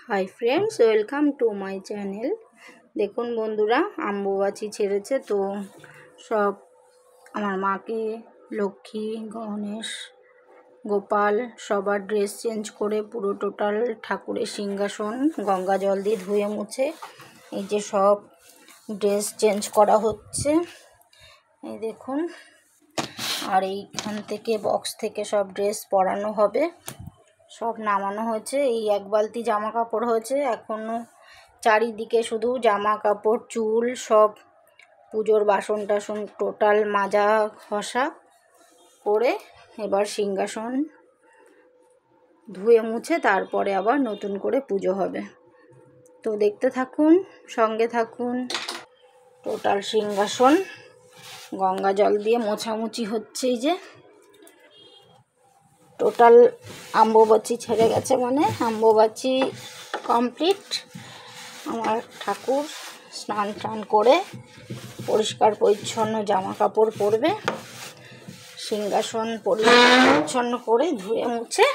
Hi friends, welcome to my channel. দেখুন বন্ধুরা, অম্বুবাচী ছেড়েছে তো সব আমার মাকে, লক্ষ্মী, গণেশ, গোপাল সবার ড্রেস চেঞ্জ করে পুরো টোটাল ঠাকুরের সিংহাসন গঙ্গা জল দিয়ে ধুয়ে মুছে এই যে সব ড্রেস চেঞ্জ করা হচ্ছে। এই দেখুন, আর এইখান থেকে বক্স থেকে সব ড্রেস পরানো হবে, সব নামানো হয়েছে। এই এক বালতি জামা কাপড় হয়েছে, এখনও চারিদিকে শুধু জামা কাপড়, চুল সব পুজোর বাসন টাসন টোটাল মাজা ঘষা করে এবার সিংহাসন ধুয়ে মুছে তারপরে আবার নতুন করে পুজো হবে। তো দেখতে থাকুন, সঙ্গে থাকুন। টোটাল সিংহাসন গঙ্গা জল দিয়ে মোছামুছি হচ্ছে। এই যে টোটাল অম্বুবাচী ছেড়ে গেছে, মানে অম্বুবাচী কমপ্লিট। আমার ঠাকুর স্নান টান করে পরিষ্কার পরিচ্ছন্ন জামা কাপড় পরবে, সিংহাসন পরিচ্ছন্ন করে ধুয়ে মুছে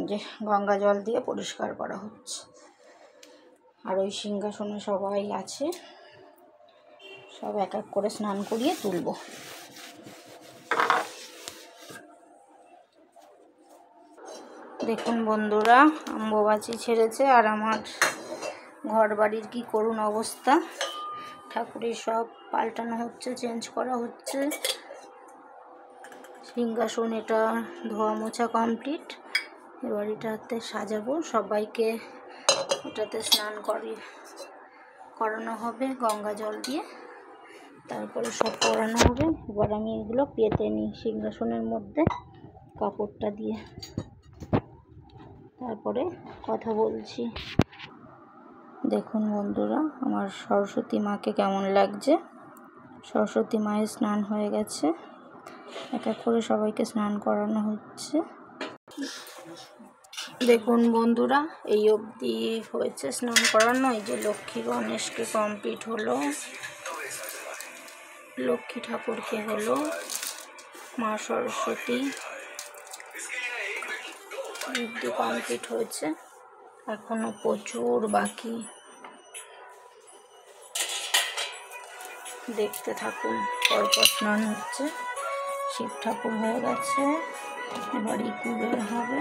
যে গঙ্গা জল দিয়ে পরিষ্কার করা হচ্ছে। আর ওই সিংহাসনে সবাই আছে, সব এক এক করে স্নান করিয়ে তুলব। দেখুন বন্ধুরা, অম্বুবাচী ছেড়েছে আর আমার ঘর বাড়ির কি করুণ অবস্থা। ঠাকুরের সব পাল্টানো হচ্ছে, চেঞ্জ করা হচ্ছে। সিংহাসন এটা ধোয়া মোছা কমপ্লিট। এবার এটাতে সাজাবো, সবাইকে এটাতে স্নান করানো হবে গঙ্গা জল দিয়ে, তারপরে সব পরানো হবে। এবার আমি এগুলো পেতে নিই সিংহাসনের মধ্যে কাপড়টা দিয়ে, তারপরে কথা বলছি। দেখুন বন্ধুরা, আমার সরস্বতী মাকে কেমন লাগছে। সরস্বতী মায়ের স্নান হয়ে গেছে, এক এক করে সবাইকে স্নান করানো হচ্ছে। দেখুন বন্ধুরা, এই অবধি হয়েছে স্নান করানো। এই যে লক্ষ্মী গণেশকে কমপ্লিট হলো, লক্ষ্মী ঠাকুরকে হলো, মা সরস্বতী অবধি কমপ্লিট হয়েছে, এখনো প্রচুর বাকি। দেখতে থাকুন, পরপর স্নান হচ্ছে। শিব ঠাকুর হয়ে গেছে, এবার ইকু বের হবে।